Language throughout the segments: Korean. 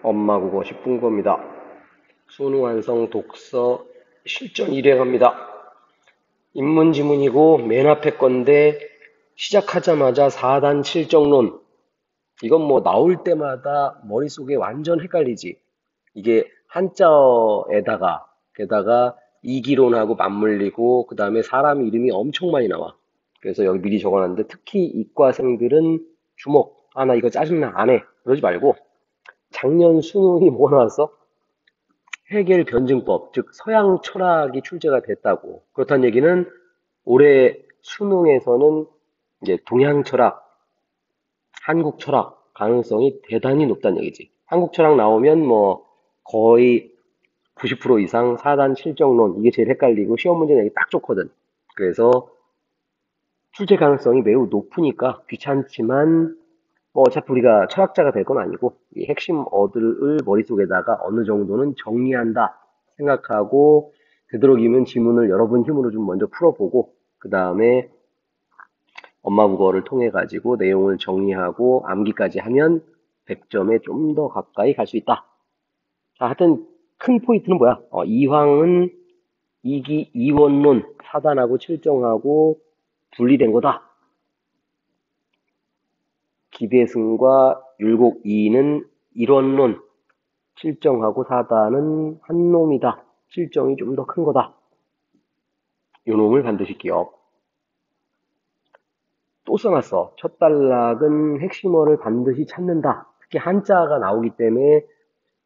엄마 국어 10분법입니다. 수능 완성 독서 실전 1회갑니다. 인문지문이고 맨 앞에 건데 시작하자마자 4단 7정론. 이건 뭐 나올 때마다 머릿속에 완전 헷갈리지. 이게 한자어에다가 게다가 이기론하고 맞물리고 그 다음에 사람 이름이 엄청 많이 나와. 그래서 여기 미리 적어놨는데 특히 이과생들은 주목. 아, 나 이거 짜증나. 안 해. 그러지 말고 작년 수능이 뭐 나왔어? 해겔 변증법, 즉 서양 철학이 출제가 됐다고. 그렇다는 얘기는 올해 수능에서는 이제 동양 철학, 한국 철학 가능성이 대단히 높다는 얘기지. 한국 철학 나오면 뭐 거의 90% 이상 4단 7정론 이게 제일 헷갈리고 시험 문제 내기 딱 좋거든. 그래서 출제 가능성이 매우 높으니까 귀찮지만 뭐 어차피 우리가 철학자가 될 건 아니고 이 핵심 어들을 머릿속에다가 어느 정도는 정리한다 생각하고 되도록이면 지문을 여러분 힘으로 좀 먼저 풀어보고 그 다음에 엄마 국어를 통해 가지고 내용을 정리하고 암기까지 하면 100점에 좀 더 가까이 갈 수 있다. 자, 하여튼 큰 포인트는 뭐야? 이황은 이원론 사단하고 칠정하고 분리된 거다. 기대승과 율곡이는 일원론, 칠정하고 사단은 한 놈이다. 칠정이 좀 더 큰 거다. 요 놈을 반드시 기억. 또 써놨어. 첫 단락은 핵심어를 반드시 찾는다. 특히 한자가 나오기 때문에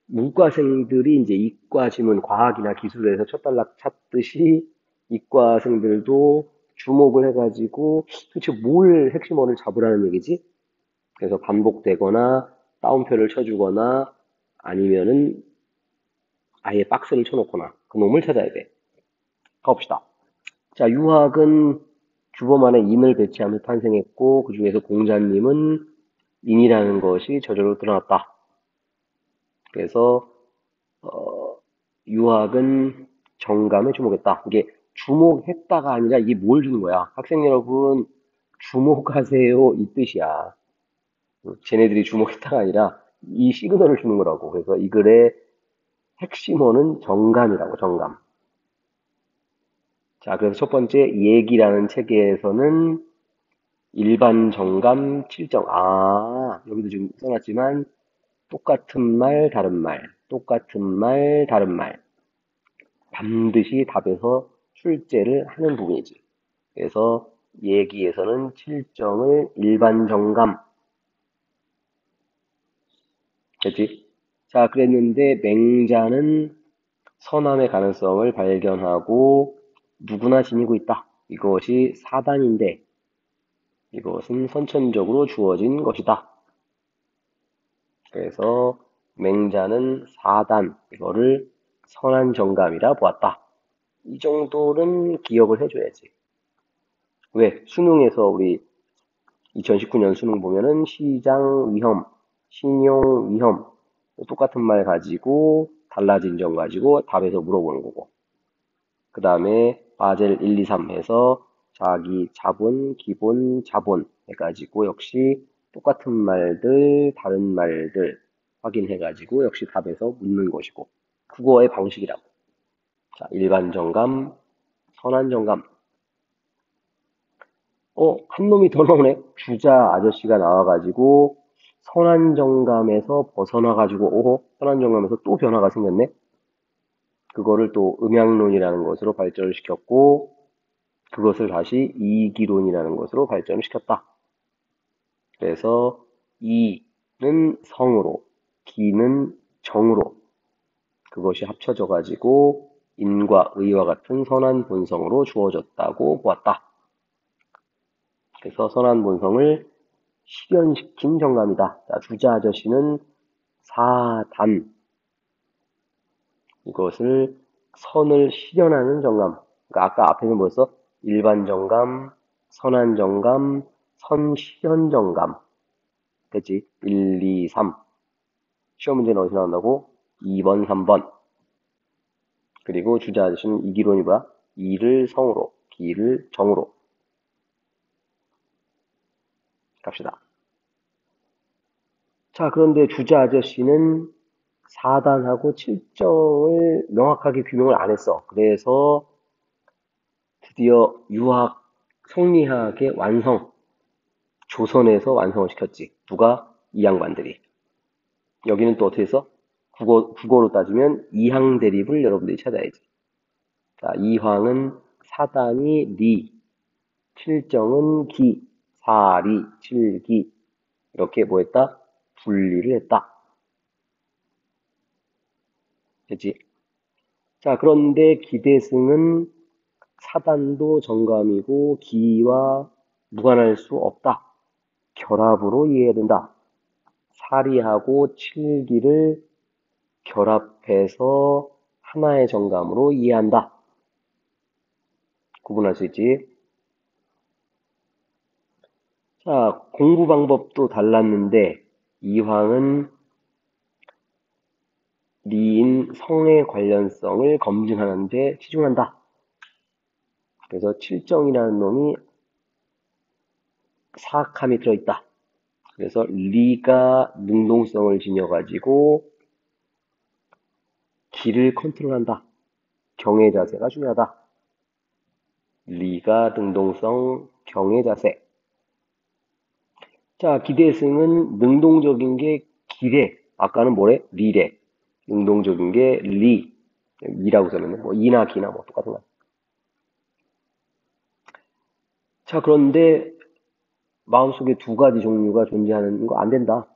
문과생들이 이제 이과 지문, 과학이나 기술에서 첫 단락 찾듯이 이과생들도 주목을 해가지고 도대체 뭘 핵심어를 잡으라는 얘기지? 그래서 반복되거나 따옴표를 쳐주거나 아니면은 아예 박스를 쳐놓거나 그 놈을 찾아야 돼. 가봅시다. 자, 유학은 주범 안에 인을 배치하며 탄생했고 그 중에서 공자님은 인이라는 것이 저절로 드러났다. 그래서 유학은 정감에 주목했다. 이게 주목했다가 아니라 이게 뭘 주는 거야? 학생 여러분 주목하세요 이 뜻이야. 쟤네들이 주목했다가 아니라 이 시그널을 주는 거라고. 그래서 이 글의 핵심어는 정감이라고, 정감. 자, 그래서 첫 번째 얘기라는 체계에서는 일반 정감 7정. 아, 여기도 지금 써놨지만 똑같은 말, 다른 말, 똑같은 말, 다른 말. 반드시 답에서 출제를 하는 부분이지. 그래서 얘기에서는 7정을 일반 정감. 됐지? 자, 그랬는데 맹자는 선함의 가능성을 발견하고 누구나 지니고 있다. 이것이 사단인데 이것은 선천적으로 주어진 것이다. 그래서 맹자는 사단, 이거를 선한 정감이라 보았다. 이 정도는 기억을 해줘야지. 왜? 수능에서 우리 2019년 수능 보면은 시장 위험, 신용 위험, 똑같은 말 가지고 달라진 점 가지고 답에서 물어보는 거고. 그 다음에 바젤 1, 2, 3 해서 자기 자본, 기본, 자본 해가지고 역시 똑같은 말들, 다른 말들 확인해가지고 역시 답에서 묻는 것이고. 국어의 방식이라고. 자, 일반 정감, 선한 정감. 한 놈이 더 나오네. 주자 아저씨가 나와가지고 선한 정감에서 벗어나가지고 오호, 선한 정감에서 또 변화가 생겼네. 그거를 또 음양론이라는 것으로 발전을 시켰고 그것을 다시 이기론이라는 것으로 발전을 시켰다. 그래서 이는 성으로, 기는 정으로 그것이 합쳐져 가지고 인과 의와 같은 선한 본성으로 주어졌다고 보았다. 그래서 선한 본성을 실현시킨 정감이다. 자, 주자 아저씨는 사단, 이것을 선을 실현하는 정감. 그러니까 아까 앞에는 뭐였어? 일반 정감, 선한 정감, 선실현 정감. 됐지? 1, 2, 3. 시험 문제는 어디서 나온다고? 2번, 3번. 그리고 주자 아저씨는 이기론이 뭐야? 이를 성으로, 기를 정으로. 갑시다. 자, 그런데 주자 아저씨는 4단하고 7정을 명확하게 규명을 안 했어. 그래서 드디어 유학, 성리학의 완성, 조선에서 완성을 시켰지. 누가? 이 양반들이. 여기는 또 어떻게 해서? 국어로 따지면 이항 대립을 여러분들이 찾아야지. 자, 이황은 사단이 리, 칠정은 기, 사리, 칠기. 이렇게 뭐 했다? 분리를 했다. 됐지? 자, 그런데 기대승은 사단도 정감이고 기와 무관할 수 없다. 결합으로 이해해야 된다. 사리하고 칠기를 결합해서 하나의 정감으로 이해한다. 구분할 수 있지. 자, 공부 방법도 달랐는데 이황은 리인 성의 관련성을 검증하는 데 치중한다. 그래서 칠정이라는 놈이 사악함이 들어있다. 그래서 리가 능동성을 지녀가지고 기를 컨트롤한다. 경의 자세가 중요하다. 리가 능동성, 경의 자세. 자, 기대승은 능동적인 게 기래. 아까는 뭐래? 리래. 능동적인 게 리. 이라고 써놨네. 뭐 이나 기나 뭐 똑같은 거야. 자, 그런데 마음속에 두 가지 종류가 존재하는 거 안 된다.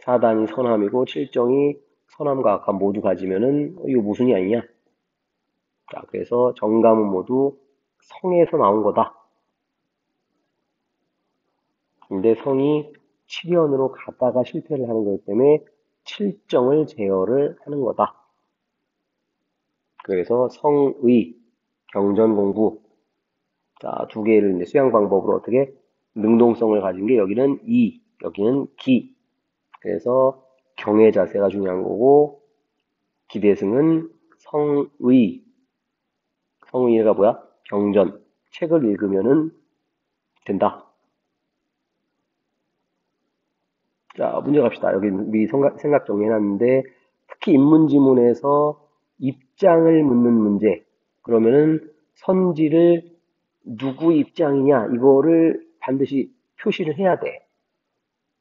사단이 선함이고 칠정이 선함과 악함 모두 가지면은 이거 모순이 아니냐. 자, 그래서 정감은 모두 성에서 나온 거다. 근데 성이 칠연으로 가다가 실패를 하는 거기 때문에 칠정을 제어를 하는 거다. 그래서 성의, 경전 공부. 자, 두 개를 이제 수양 방법으로 어떻게 능동성을 가진 게 여기는 이, 여기는 기. 그래서 경의 자세가 중요한 거고 기대승은 성의. 성의가 뭐야? 경전. 책을 읽으면은 된다. 자, 문제 갑시다. 여기 미리 생각 정리해놨는데, 특히 인문지문에서 입장을 묻는 문제. 그러면은 선지를 누구 입장이냐, 이거를 반드시 표시를 해야 돼.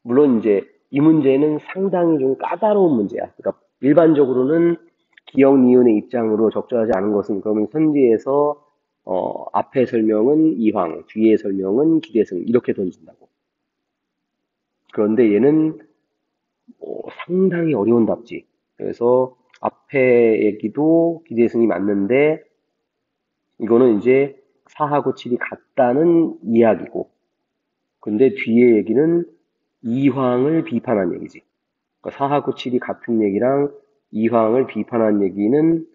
물론 이제 이 문제는 상당히 좀 까다로운 문제야. 그러니까 일반적으로는 기역, 니은의 입장으로 적절하지 않은 것은 그러면 선지에서 앞에 설명은 이황, 뒤에 설명은 기대승 이렇게 던진다고. 그런데 얘는 상당히 어려운 답지. 그래서 앞에 얘기도 기대승이 맞는데 이거는 이제 4하고 7이 같다는 이야기고 근데 뒤에 얘기는 이황을 비판한 얘기지. 그러니까 4하고 7이 같은 얘기랑 이황을 비판한 얘기는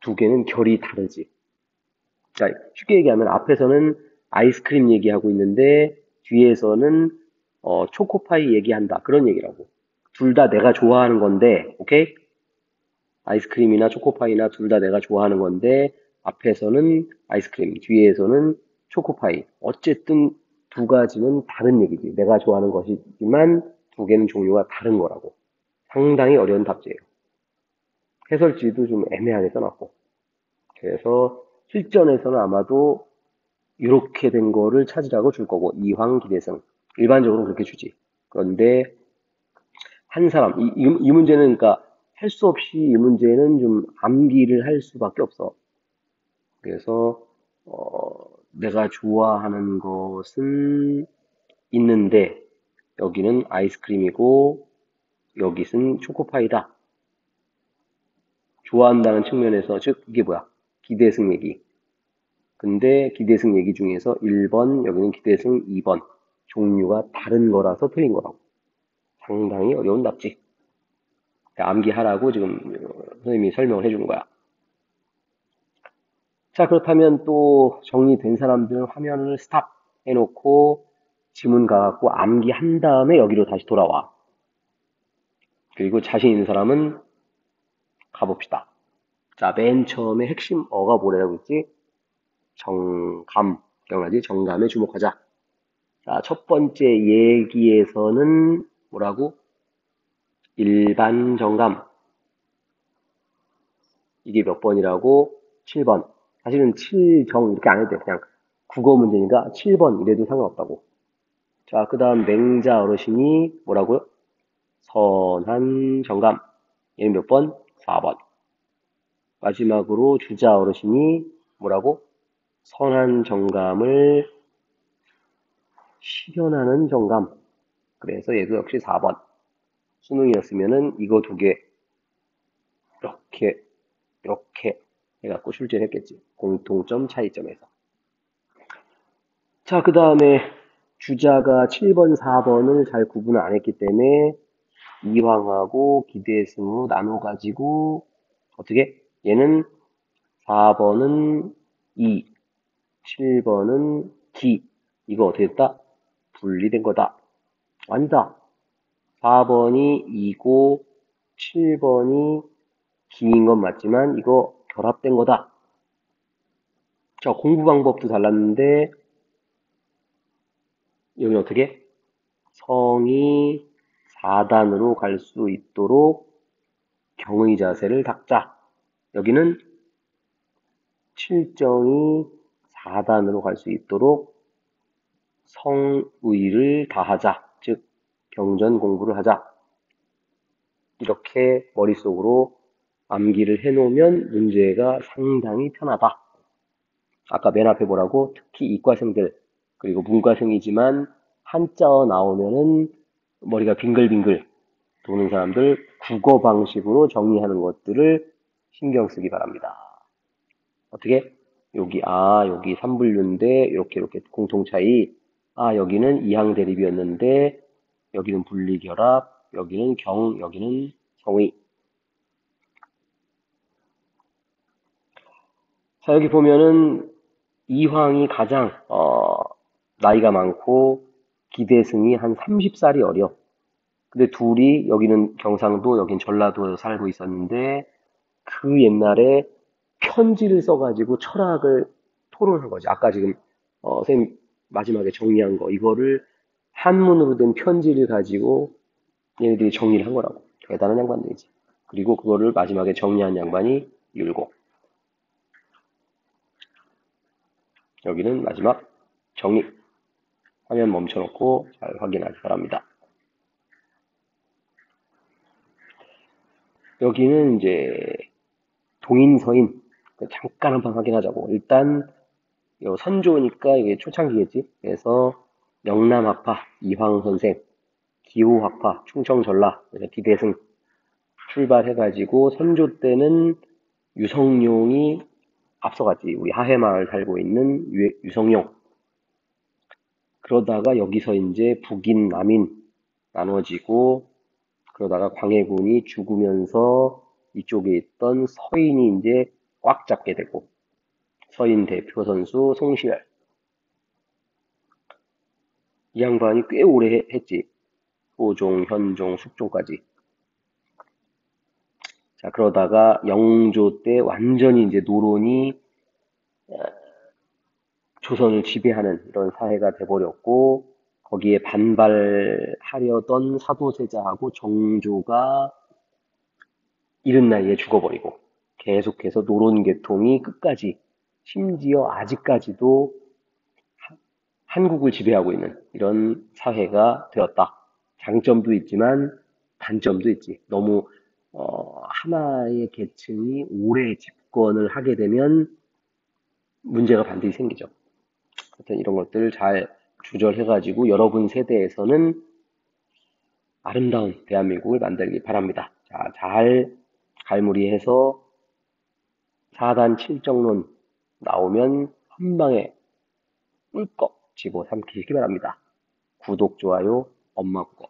두 개는 결이 다르지. 자, 쉽게 얘기하면 앞에서는 아이스크림 얘기하고 있는데 뒤에서는 초코파이 얘기한다. 그런 얘기라고. 둘 다 내가 좋아하는 건데, 오케이? 아이스크림이나 초코파이나 둘 다 내가 좋아하는 건데, 앞에서는 아이스크림, 뒤에서는 초코파이. 어쨌든 두 가지는 다른 얘기지. 내가 좋아하는 것이지만 두 개는 종류가 다른 거라고. 상당히 어려운 답지예요. 해설지도 좀 애매하게 써놨고. 그래서 실전에서는 아마도 이렇게 된 거를 찾으라고 줄 거고, 이황 기대승. 일반적으로 그렇게 주지. 그런데 한 사람, 이 문제는 그러니까 할 수 없이 이 문제는 좀 암기를 할 수밖에 없어. 그래서 내가 좋아하는 것은 있는데 여기는 아이스크림이고 여기는 초코파이다. 좋아한다는 측면에서 즉 이게 뭐야? 기대승 얘기. 근데 기대승 얘기 중에서 1번 여기는 기대승 2번 종류가 다른 거라서 틀린 거라고. 상당히 어려운 답지. 암기하라고 지금 선생님이 설명을 해주는 거야. 자, 그렇다면 또 정리된 사람들은 화면을 스탑 해놓고 지문 가갖고 암기한 다음에 여기로 다시 돌아와. 그리고 자신 있는 사람은 가봅시다. 자, 맨 처음에 핵심 어가 뭐라고 했지? 정감. 기억나지? 정감에 주목하자. 자, 첫 번째 얘기에서는 뭐라고? 일반 정감. 이게 몇 번이라고? 7번. 사실은 7정 이렇게 안 해도 돼. 그냥 국어 문제니까 7번 이래도 상관없다고. 자, 그 다음 맹자 어르신이 뭐라고요? 선한 정감. 얘는 몇 번? 4번. 마지막으로 주자 어르신이 뭐라고? 선한 정감을 실현하는 정감. 그래서 얘도 역시 4번. 수능이었으면은 이거 두 개 이렇게 해갖고 출제를 했겠지. 공통점 차이점에서. 자, 그 다음에 주자가 7번, 4번을 잘 구분을 안 했기 때문에 이황하고 기대승으로 나눠가지고 어떻게? 얘는 4번은 이, 7번은 기. 이거 어떻게 됐다? 분리된 거다. 아니다. 4번이 이고 7번이 기인 건 맞지만 이거 결합된 거다. 자, 공부 방법도 달랐는데 여기 어떻게? 성이 4단으로 갈 수 있도록 경의 자세를 닦자. 여기는 7정이 4단으로 갈 수 있도록 성의를 다하자. 즉 경전 공부를 하자. 이렇게 머릿속으로 암기를 해놓으면 문제가 상당히 편하다. 아까 맨 앞에 뭐라고? 특히 이과생들 그리고 문과생이지만 한자어 나오면은 머리가 빙글빙글 도는 사람들 국어 방식으로 정리하는 것들을 신경 쓰기 바랍니다. 어떻게? 여기 3분류인데 이렇게 공통 차이. 여기는 이항 대립이었는데 여기는 분리결합, 여기는 여기는 성의. 자, 여기 보면은 이황이 가장 나이가 많고 기대승이 한 30살이 어려. 근데 둘이 여기는 경상도, 여긴 전라도에 살고 있었는데 그 옛날에 편지를 써가지고 철학을 토론한 거지. 아까 지금 선생님 마지막에 정리한 거 이거를 한문으로 된 편지를 가지고 얘네들이 정리를 한 거라고. 대단한 양반들이지. 그리고 그거를 마지막에 정리한 양반이 율곡. 여기는 마지막 정리. 화면 멈춰놓고 잘 확인하기 바랍니다. 여기는 이제 동인서인 잠깐 한번 확인하자고. 일단 선조니까 이게 초창기겠지. 그래서 영남학파 이황 선생, 기호학파 충청전라 기대승 출발해가지고 선조 때는 유성룡이 앞서갔지. 우리 하회마을 살고 있는 유성룡. 그러다가 여기서 이제 북인 남인 나눠지고 그러다가 광해군이 죽으면서 이쪽에 있던 서인이 이제 꽉 잡게 되고 서인 대표 선수 송시열. 이 양반이 꽤 오래 했지. 소종, 현종, 숙종까지. 자, 그러다가 영조 때 완전히 이제 노론이 조선을 지배하는 이런 사회가 돼버렸고, 거기에 반발하려던 사도세자하고 정조가 이른 나이에 죽어버리고, 계속해서 노론 계통이 끝까지, 심지어 아직까지도 한국을 지배하고 있는 이런 사회가 되었다. 장점도 있지만 단점도 있지. 너무 하나의 계층이 오래 집권을 하게 되면 문제가 반드시 생기죠. 하여튼 이런 것들을 잘 조절해가지고 여러분 세대에서는 아름다운 대한민국을 만들기 바랍니다. 자, 잘 갈무리해서 4단 7정론 나오면 한 방에 꿀꺽 집어 삼키시기 바랍니다. 구독, 좋아요, 엄마 국어.